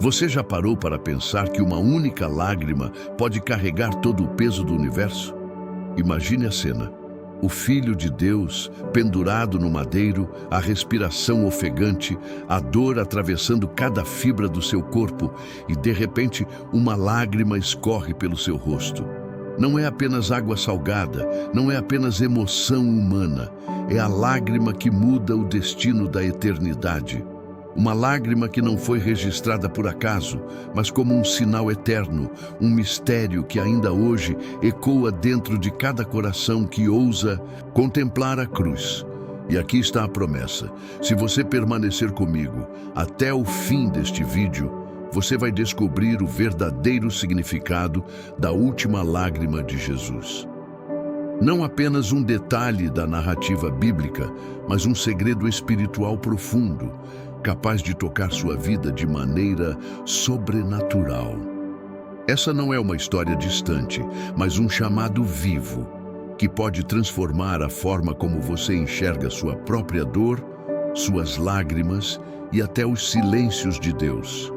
Você já parou para pensar que uma única lágrima pode carregar todo o peso do universo? Imagine a cena. O Filho de Deus, pendurado no madeiro, a respiração ofegante, a dor atravessando cada fibra do seu corpo e, de repente, uma lágrima escorre pelo seu rosto. Não é apenas água salgada, não é apenas emoção humana, é a lágrima que muda o destino da eternidade. Uma lágrima que não foi registrada por acaso, mas como um sinal eterno, um mistério que ainda hoje ecoa dentro de cada coração que ousa contemplar a cruz. E aqui está a promessa: se você permanecer comigo até o fim deste vídeo, você vai descobrir o verdadeiro significado da última lágrima de Jesus. Não apenas um detalhe da narrativa bíblica, mas um segredo espiritual profundo, capaz de tocar sua vida de maneira sobrenatural. Essa não é uma história distante, mas um chamado vivo, que pode transformar a forma como você enxerga sua própria dor, suas lágrimas e até os silêncios de Deus.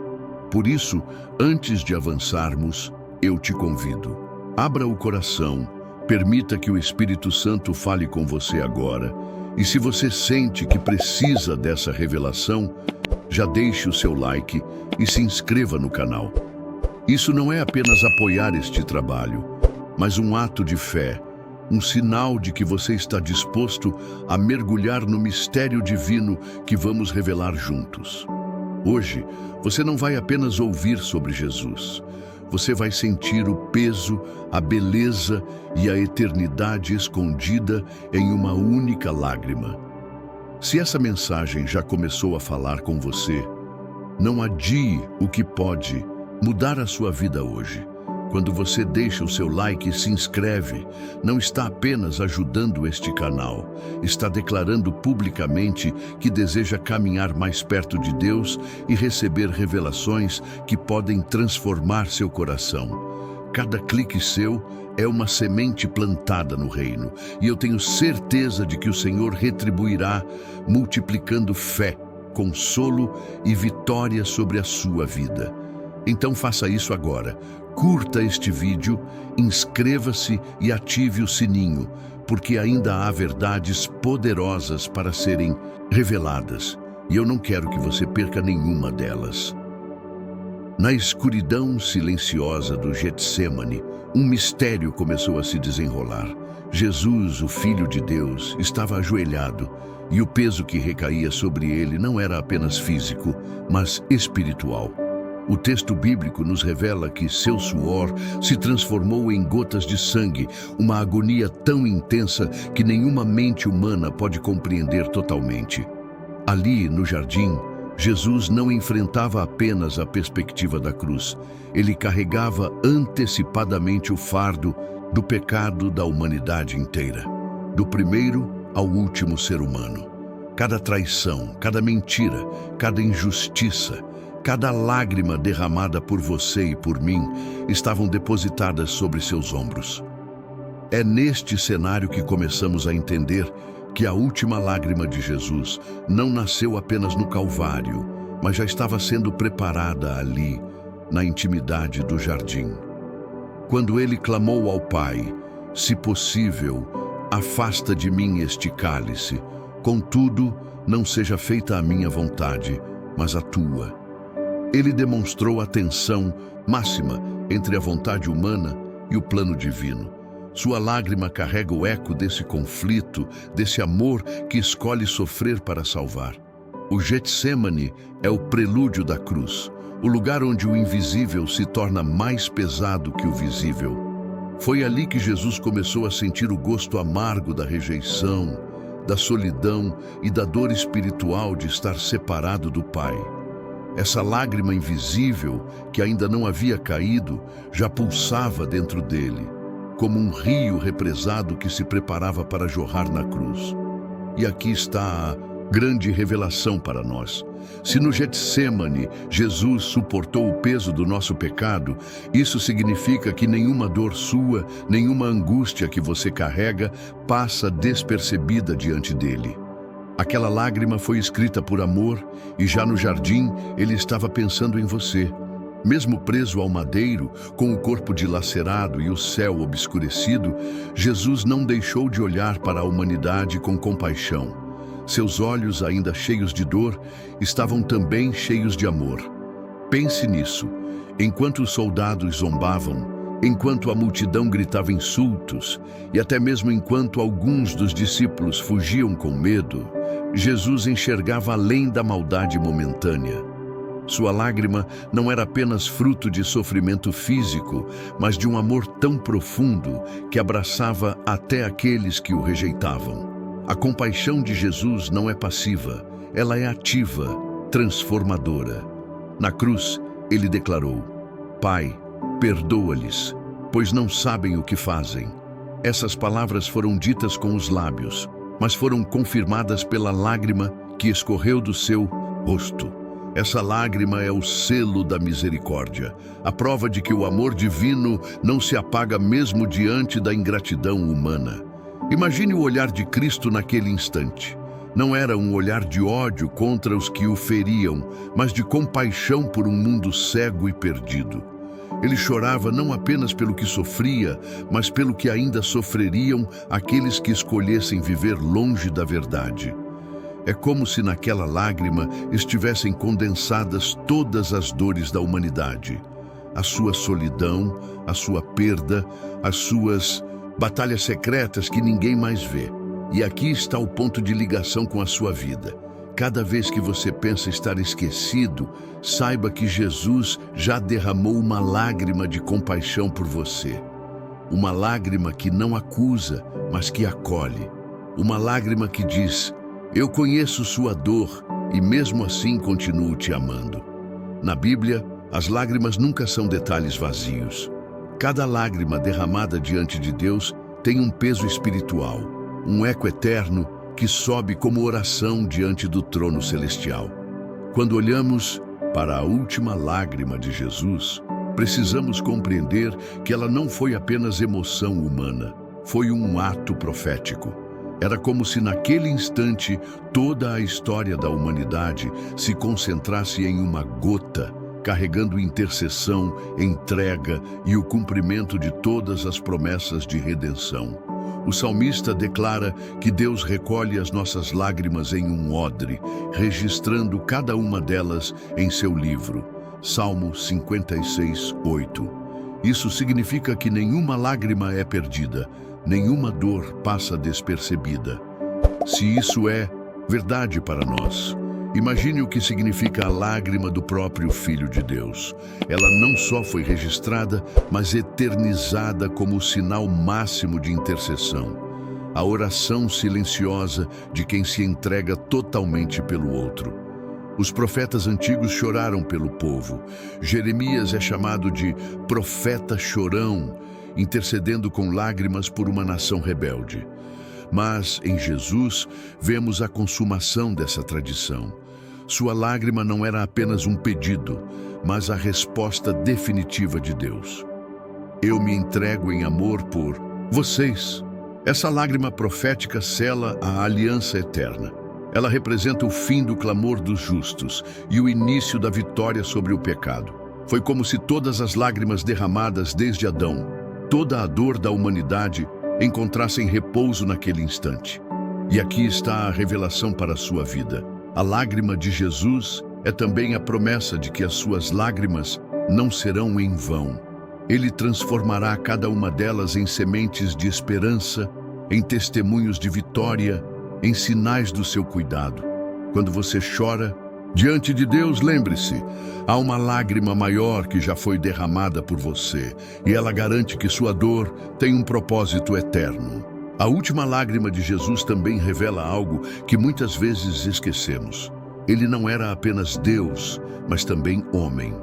Por isso, antes de avançarmos, eu te convido. Abra o coração, permita que o Espírito Santo fale com você agora. E se você sente que precisa dessa revelação, já deixe o seu like e se inscreva no canal. Isso não é apenas apoiar este trabalho, mas um ato de fé, um sinal de que você está disposto a mergulhar no mistério divino que vamos revelar juntos. Hoje, você não vai apenas ouvir sobre Jesus. Você vai sentir o peso, a beleza e a eternidade escondida em uma única lágrima. Se essa mensagem já começou a falar com você, não adie o que pode mudar a sua vida hoje. Quando você deixa o seu like e se inscreve, não está apenas ajudando este canal, está declarando publicamente que deseja caminhar mais perto de Deus e receber revelações que podem transformar seu coração. Cada clique seu é uma semente plantada no reino, e eu tenho certeza de que o Senhor retribuirá, multiplicando fé, consolo e vitória sobre a sua vida. Então faça isso agora. Curta este vídeo, inscreva-se e ative o sininho, porque ainda há verdades poderosas para serem reveladas, e eu não quero que você perca nenhuma delas. Na escuridão silenciosa do Getsêmani, um mistério começou a se desenrolar. Jesus, o Filho de Deus, estava ajoelhado, e o peso que recaía sobre ele não era apenas físico, mas espiritual. O texto bíblico nos revela que seu suor se transformou em gotas de sangue, uma agonia tão intensa que nenhuma mente humana pode compreender totalmente. Ali, no jardim, Jesus não enfrentava apenas a perspectiva da cruz. Ele carregava antecipadamente o fardo do pecado da humanidade inteira, do primeiro ao último ser humano. Cada traição, cada mentira, cada injustiça, cada lágrima derramada por você e por mim estavam depositadas sobre seus ombros. É neste cenário que começamos a entender que a última lágrima de Jesus não nasceu apenas no Calvário, mas já estava sendo preparada ali, na intimidade do jardim. Quando ele clamou ao Pai: "Se possível, afasta de mim este cálice, contudo, não seja feita a minha vontade, mas a tua." Ele demonstrou a tensão máxima entre a vontade humana e o plano divino. Sua lágrima carrega o eco desse conflito, desse amor que escolhe sofrer para salvar. O Getsêmani é o prelúdio da cruz, o lugar onde o invisível se torna mais pesado que o visível. Foi ali que Jesus começou a sentir o gosto amargo da rejeição, da solidão e da dor espiritual de estar separado do Pai. Essa lágrima invisível, que ainda não havia caído, já pulsava dentro dele, como um rio represado que se preparava para jorrar na cruz. E aqui está a grande revelação para nós. Se no Getsêmani Jesus suportou o peso do nosso pecado, isso significa que nenhuma dor sua, nenhuma angústia que você carrega, passa despercebida diante dele. Aquela lágrima foi escrita por amor e já no jardim ele estava pensando em você. Mesmo preso ao madeiro, com o corpo dilacerado e o céu obscurecido, Jesus não deixou de olhar para a humanidade com compaixão. Seus olhos, ainda cheios de dor, estavam também cheios de amor. Pense nisso. Enquanto os soldados zombavam, enquanto a multidão gritava insultos e até mesmo enquanto alguns dos discípulos fugiam com medo, Jesus enxergava além da maldade momentânea. Sua lágrima não era apenas fruto de sofrimento físico, mas de um amor tão profundo que abraçava até aqueles que o rejeitavam. A compaixão de Jesus não é passiva, ela é ativa, transformadora. Na cruz, ele declarou: Pai, perdoa-lhes, pois não sabem o que fazem. Essas palavras foram ditas com os lábios, mas foram confirmadas pela lágrima que escorreu do seu rosto. Essa lágrima é o selo da misericórdia, a prova de que o amor divino não se apaga mesmo diante da ingratidão humana. Imagine o olhar de Cristo naquele instante. Não era um olhar de ódio contra os que o feriam, mas de compaixão por um mundo cego e perdido. Ele chorava não apenas pelo que sofria, mas pelo que ainda sofreriam aqueles que escolhessem viver longe da verdade. É como se naquela lágrima estivessem condensadas todas as dores da humanidade. A sua solidão, a sua perda, as suas batalhas secretas que ninguém mais vê. E aqui está o ponto de ligação com a sua vida. Cada vez que você pensa estar esquecido, saiba que Jesus já derramou uma lágrima de compaixão por você. Uma lágrima que não acusa, mas que acolhe. Uma lágrima que diz: eu conheço sua dor e mesmo assim continuo te amando. Na Bíblia, as lágrimas nunca são detalhes vazios. Cada lágrima derramada diante de Deus tem um peso espiritual, um eco eterno que sobe como oração diante do trono celestial. Quando olhamos para a última lágrima de Jesus, precisamos compreender que ela não foi apenas emoção humana, foi um ato profético. Era como se naquele instante toda a história da humanidade se concentrasse em uma gota, carregando intercessão, entrega e o cumprimento de todas as promessas de redenção. O salmista declara que Deus recolhe as nossas lágrimas em um odre, registrando cada uma delas em seu livro. Salmo 56:8. Isso significa que nenhuma lágrima é perdida, nenhuma dor passa despercebida. Se isso é verdade para nós, imagine o que significa a lágrima do próprio Filho de Deus. Ela não só foi registrada, mas eternizada como o sinal máximo de intercessão. A oração silenciosa de quem se entrega totalmente pelo outro. Os profetas antigos choraram pelo povo. Jeremias é chamado de profeta chorão, intercedendo com lágrimas por uma nação rebelde. Mas, em Jesus, vemos a consumação dessa tradição. Sua lágrima não era apenas um pedido, mas a resposta definitiva de Deus. Eu me entrego em amor por vocês. Essa lágrima profética sela a aliança eterna. Ela representa o fim do clamor dos justos e o início da vitória sobre o pecado. Foi como se todas as lágrimas derramadas desde Adão, toda a dor da humanidade, encontrassem repouso naquele instante. E aqui está a revelação para a sua vida. A lágrima de Jesus é também a promessa de que as suas lágrimas não serão em vão. Ele transformará cada uma delas em sementes de esperança, em testemunhos de vitória, em sinais do seu cuidado. Quando você chora diante de Deus, lembre-se, há uma lágrima maior que já foi derramada por você, e ela garante que sua dor tem um propósito eterno. A última lágrima de Jesus também revela algo que muitas vezes esquecemos. Ele não era apenas Deus, mas também homem.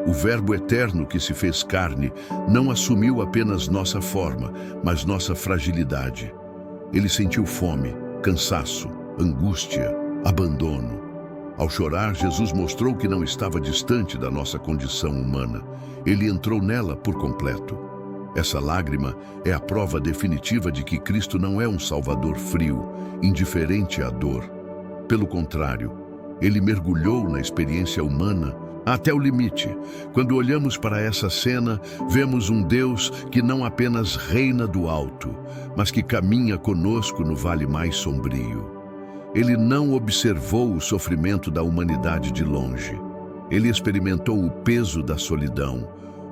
O Verbo eterno que se fez carne não assumiu apenas nossa forma, mas nossa fragilidade. Ele sentiu fome, cansaço, angústia, abandono. Ao chorar, Jesus mostrou que não estava distante da nossa condição humana. Ele entrou nela por completo. Essa lágrima é a prova definitiva de que Cristo não é um Salvador frio, indiferente à dor, Pelo contrário, ele mergulhou na experiência humana até o limite. Quando olhamos para essa cena, vemos um Deus que não apenas reina do alto, mas que caminha conosco no vale mais sombrio. Ele não observou o sofrimento da humanidade de longe. Ele experimentou o peso da solidão,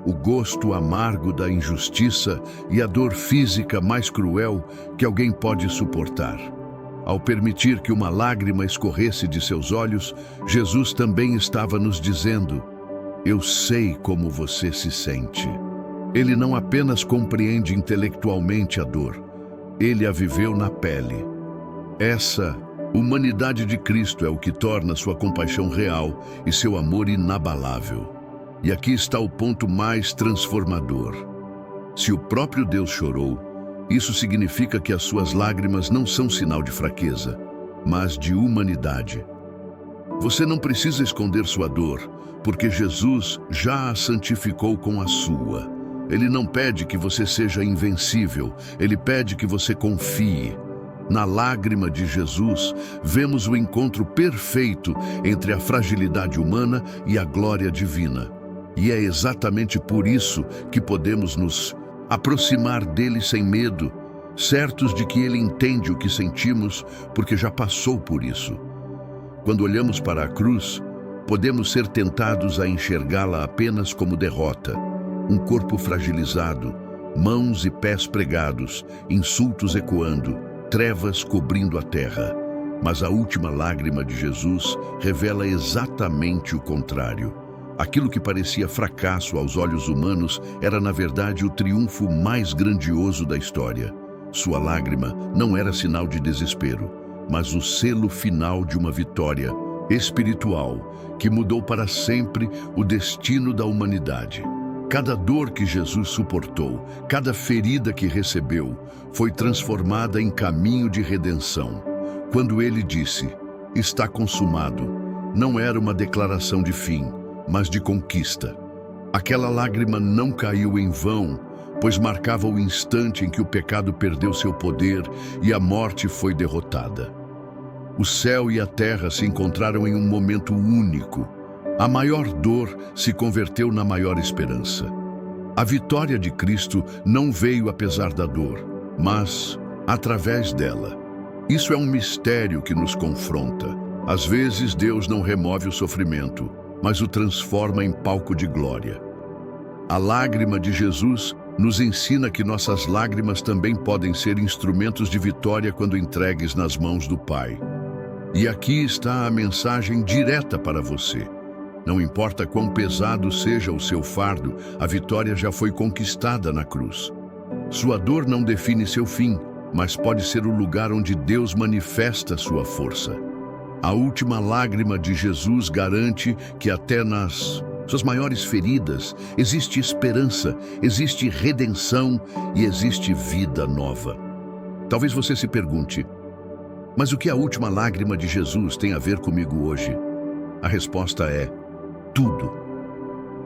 o gosto amargo da injustiça e a dor física mais cruel que alguém pode suportar. Ao permitir que uma lágrima escorresse de seus olhos, Jesus também estava nos dizendo: eu sei como você se sente. Ele não apenas compreende intelectualmente a dor, ele a viveu na pele. Essa humanidade de Cristo é o que torna sua compaixão real e seu amor inabalável. E aqui está o ponto mais transformador. Se o próprio Deus chorou, isso significa que as suas lágrimas não são sinal de fraqueza, mas de humanidade. Você não precisa esconder sua dor, porque Jesus já a santificou com a sua. Ele não pede que você seja invencível, ele pede que você confie. Na lágrima de Jesus, vemos o encontro perfeito entre a fragilidade humana e a glória divina. E é exatamente por isso que podemos nos aproximar dele sem medo, certos de que ele entende o que sentimos, porque já passou por isso. Quando olhamos para a cruz, podemos ser tentados a enxergá-la apenas como derrota, um corpo fragilizado, mãos e pés pregados, insultos ecoando, trevas cobrindo a terra. Mas a última lágrima de Jesus revela exatamente o contrário. Aquilo que parecia fracasso aos olhos humanos era, na verdade, o triunfo mais grandioso da história. Sua lágrima não era sinal de desespero, mas o selo final de uma vitória espiritual que mudou para sempre o destino da humanidade. Cada dor que Jesus suportou, cada ferida que recebeu, foi transformada em caminho de redenção. Quando ele disse: "Está consumado", não era uma declaração de fim, mas de conquista. Aquela lágrima não caiu em vão, pois marcava o instante em que o pecado perdeu seu poder e a morte foi derrotada. O céu e a terra se encontraram em um momento único. A maior dor se converteu na maior esperança. A vitória de Cristo não veio apesar da dor, mas através dela. Isso é um mistério que nos confronta. Às vezes Deus não remove o sofrimento, mas o transforma em palco de glória. A lágrima de Jesus nos ensina que nossas lágrimas também podem ser instrumentos de vitória quando entregues nas mãos do Pai. E aqui está a mensagem direta para você. Não importa quão pesado seja o seu fardo, a vitória já foi conquistada na cruz. Sua dor não define seu fim, mas pode ser o lugar onde Deus manifesta sua força. A última lágrima de Jesus garante que até nas suas maiores feridas existe esperança, existe redenção e existe vida nova. Talvez você se pergunte: mas o que a última lágrima de Jesus tem a ver comigo hoje? A resposta é: tudo.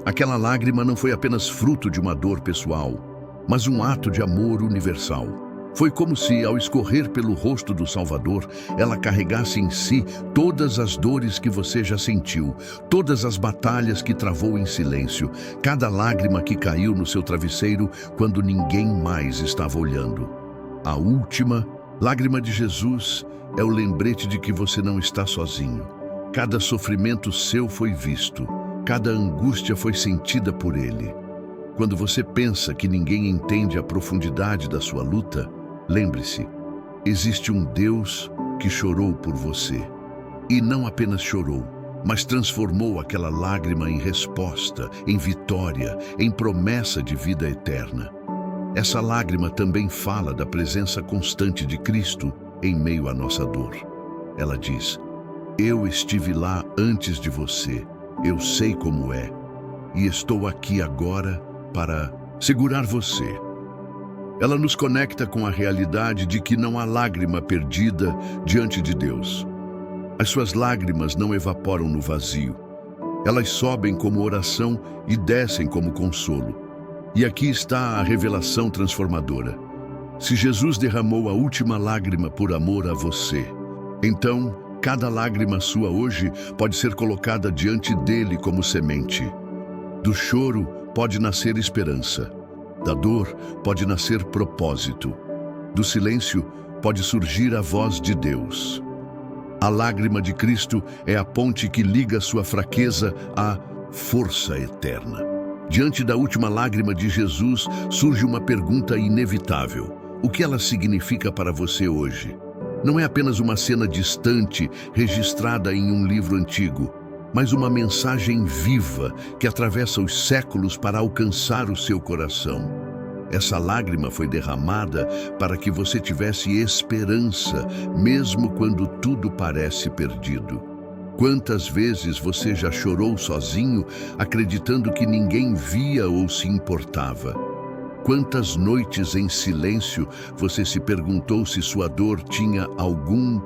Aquela lágrima não foi apenas fruto de uma dor pessoal, mas um ato de amor universal. Foi como se, ao escorrer pelo rosto do Salvador, ela carregasse em si todas as dores que você já sentiu, todas as batalhas que travou em silêncio, cada lágrima que caiu no seu travesseiro quando ninguém mais estava olhando. A última lágrima de Jesus é o lembrete de que você não está sozinho. Cada sofrimento seu foi visto, cada angústia foi sentida por ele. Quando você pensa que ninguém entende a profundidade da sua luta, lembre-se, existe um Deus que chorou por você. E não apenas chorou, mas transformou aquela lágrima em resposta, em vitória, em promessa de vida eterna. Essa lágrima também fala da presença constante de Cristo em meio à nossa dor. Ela diz: "Eu estive lá antes de você, eu sei como é, e estou aqui agora para segurar você." Ela nos conecta com a realidade de que não há lágrima perdida diante de Deus. As suas lágrimas não evaporam no vazio. Elas sobem como oração e descem como consolo. E aqui está a revelação transformadora. Se Jesus derramou a última lágrima por amor a você, então Cada lágrima sua hoje pode ser colocada diante dele como semente. Do choro pode nascer esperança. Da dor pode nascer propósito. Do silêncio pode surgir a voz de Deus. A lágrima de Cristo é a ponte que liga sua fraqueza à força eterna. Diante da última lágrima de Jesus, surge uma pergunta inevitável. O que ela significa para você hoje? Não é apenas uma cena distante, registrada em um livro antigo, mas uma mensagem viva que atravessa os séculos para alcançar o seu coração. Essa lágrima foi derramada para que você tivesse esperança, mesmo quando tudo parece perdido. Quantas vezes você já chorou sozinho, acreditando que ninguém via ou se importava? Quantas noites em silêncio você se perguntou se sua dor tinha algum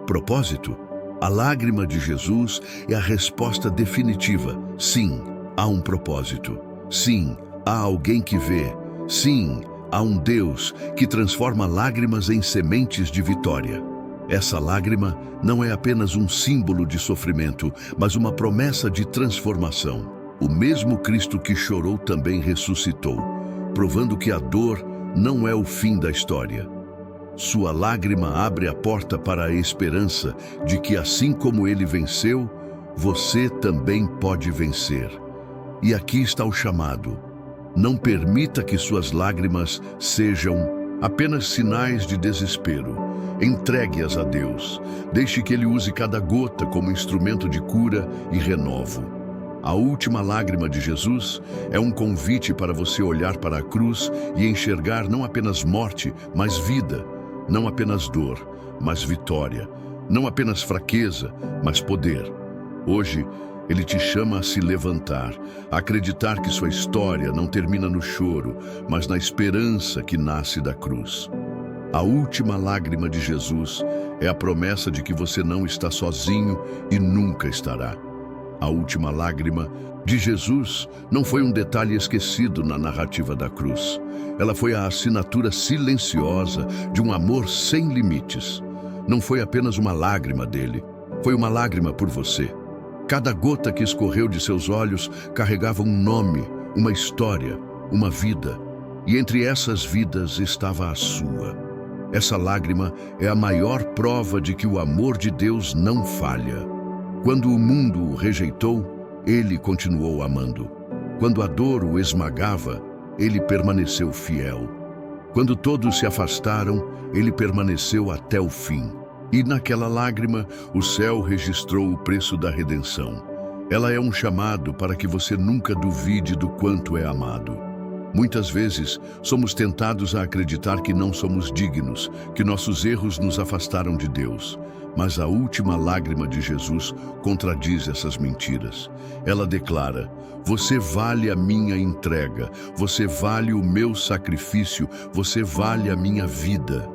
propósito? A lágrima de Jesus é a resposta definitiva. Sim, há um propósito. Sim, há alguém que vê. Sim, há um Deus que transforma lágrimas em sementes de vitória. Essa lágrima não é apenas um símbolo de sofrimento, mas uma promessa de transformação. O mesmo Cristo que chorou também ressuscitou, provando que a dor não é o fim da história. Sua lágrima abre a porta para a esperança de que, assim como ele venceu, você também pode vencer. E aqui está o chamado. Não permita que suas lágrimas sejam apenas sinais de desespero. Entregue-as a Deus. Deixe que Ele use cada gota como instrumento de cura e renovo. A última lágrima de Jesus é um convite para você olhar para a cruz e enxergar não apenas morte, mas vida. Não apenas dor, mas vitória. Não apenas fraqueza, mas poder. Hoje, Ele te chama a se levantar, a acreditar que sua história não termina no choro, mas na esperança que nasce da cruz. A última lágrima de Jesus é a promessa de que você não está sozinho e nunca estará. A última lágrima de Jesus não foi um detalhe esquecido na narrativa da cruz. Ela foi a assinatura silenciosa de um amor sem limites. Não foi apenas uma lágrima dele, foi uma lágrima por você. Cada gota que escorreu de seus olhos carregava um nome, uma história, uma vida. E entre essas vidas estava a sua. Essa lágrima é a maior prova de que o amor de Deus não falha. Quando o mundo o rejeitou, Ele continuou amando. Quando a dor o esmagava, Ele permaneceu fiel. Quando todos se afastaram, Ele permaneceu até o fim. E naquela lágrima, o céu registrou o preço da redenção. Ela é um chamado para que você nunca duvide do quanto é amado. Muitas vezes, somos tentados a acreditar que não somos dignos, que nossos erros nos afastaram de Deus. Mas a última lágrima de Jesus contradiz essas mentiras. Ela declara: você vale a minha entrega, você vale o meu sacrifício, você vale a minha vida.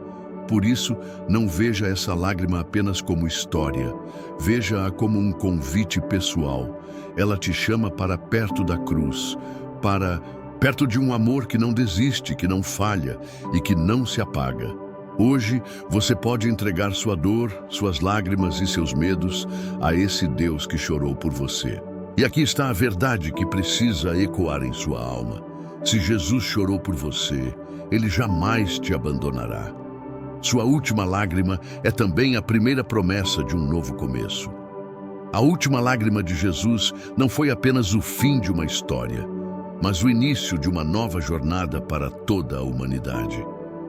Por isso, não veja essa lágrima apenas como história. Veja-a como um convite pessoal. Ela te chama para perto da cruz, para perto de um amor que não desiste, que não falha e que não se apaga. Hoje, você pode entregar sua dor, suas lágrimas e seus medos a esse Deus que chorou por você. E aqui está a verdade que precisa ecoar em sua alma. Se Jesus chorou por você, Ele jamais te abandonará. Sua última lágrima é também a primeira promessa de um novo começo. A última lágrima de Jesus não foi apenas o fim de uma história, mas o início de uma nova jornada para toda a humanidade.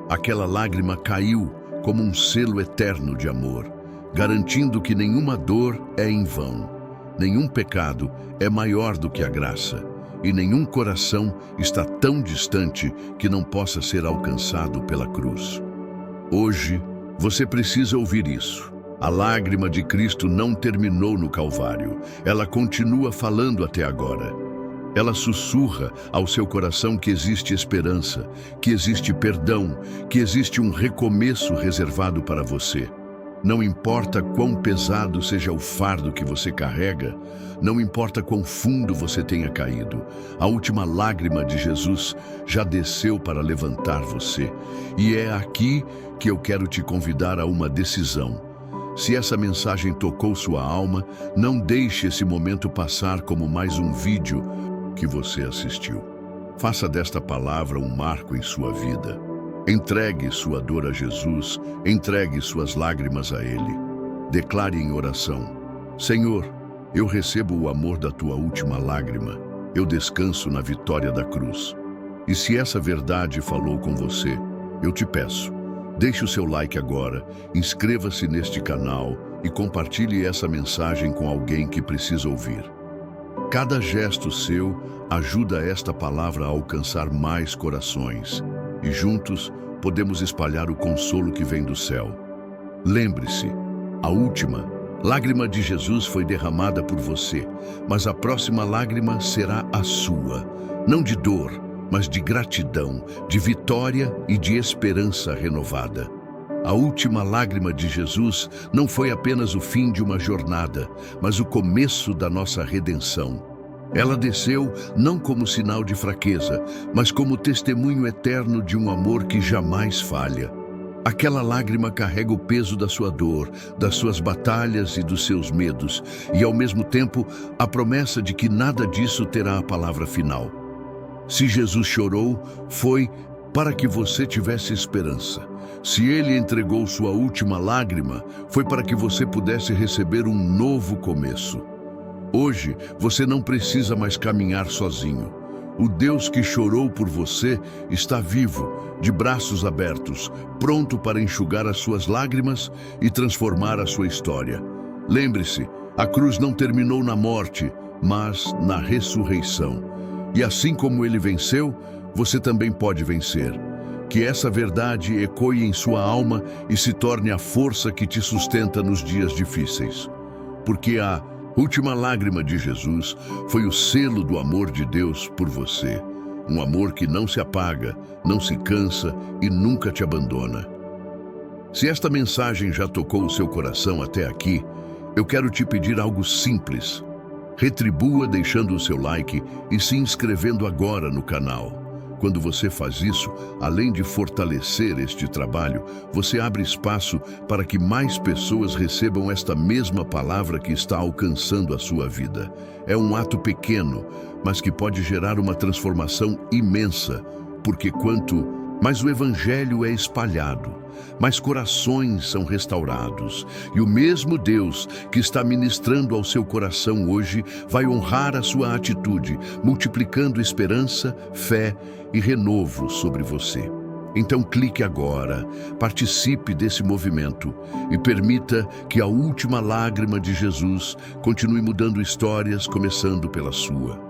Aquela lágrima caiu como um selo eterno de amor, garantindo que nenhuma dor é em vão, nenhum pecado é maior do que a graça, e nenhum coração está tão distante que não possa ser alcançado pela cruz. Hoje, você precisa ouvir isso. A lágrima de Cristo não terminou no Calvário. Ela continua falando até agora. Ela sussurra ao seu coração que existe esperança, que existe perdão, que existe um recomeço reservado para você. Não importa quão pesado seja o fardo que você carrega, não importa quão fundo você tenha caído, a última lágrima de Jesus já desceu para levantar você. E é aqui que eu quero te convidar a uma decisão. Se essa mensagem tocou sua alma, não deixe esse momento passar como mais um vídeo que você assistiu. Faça desta palavra um marco em sua vida. Entregue sua dor a Jesus, entregue suas lágrimas a Ele. Declare em oração: Senhor, eu recebo o amor da tua última lágrima. Eu descanso na vitória da cruz. E se essa verdade falou com você, eu te peço, deixe o seu like agora, inscreva-se neste canal e compartilhe essa mensagem com alguém que precisa ouvir. Cada gesto seu ajuda esta palavra a alcançar mais corações e juntos podemos espalhar o consolo que vem do céu. Lembre-se, a última lágrima de Jesus foi derramada por você, mas a próxima lágrima será a sua, não de dor, mas de gratidão, de vitória e de esperança renovada. A última lágrima de Jesus não foi apenas o fim de uma jornada, mas o começo da nossa redenção. Ela desceu não como sinal de fraqueza, mas como testemunho eterno de um amor que jamais falha. Aquela lágrima carrega o peso da sua dor, das suas batalhas e dos seus medos, e ao mesmo tempo a promessa de que nada disso terá a palavra final. Se Jesus chorou, foi para que você tivesse esperança. Se Ele entregou sua última lágrima, foi para que você pudesse receber um novo começo. Hoje, você não precisa mais caminhar sozinho. O Deus que chorou por você está vivo, de braços abertos, pronto para enxugar as suas lágrimas e transformar a sua história. Lembre-se, a cruz não terminou na morte, mas na ressurreição. E assim como Ele venceu, você também pode vencer. Que essa verdade ecoe em sua alma e se torne a força que te sustenta nos dias difíceis. Porque a última lágrima de Jesus foi o selo do amor de Deus por você. Um amor que não se apaga, não se cansa e nunca te abandona. Se esta mensagem já tocou o seu coração até aqui, eu quero te pedir algo simples. Retribua deixando o seu like e se inscrevendo agora no canal. Quando você faz isso, além de fortalecer este trabalho, você abre espaço para que mais pessoas recebam esta mesma palavra que está alcançando a sua vida. É um ato pequeno, mas que pode gerar uma transformação imensa, porque quanto mais o Evangelho é espalhado, mais corações são restaurados. E o mesmo Deus que está ministrando ao seu coração hoje vai honrar a sua atitude, multiplicando esperança, fé e renovo sobre você. Então clique agora, participe desse movimento e permita que a última lágrima de Jesus continue mudando histórias, começando pela sua.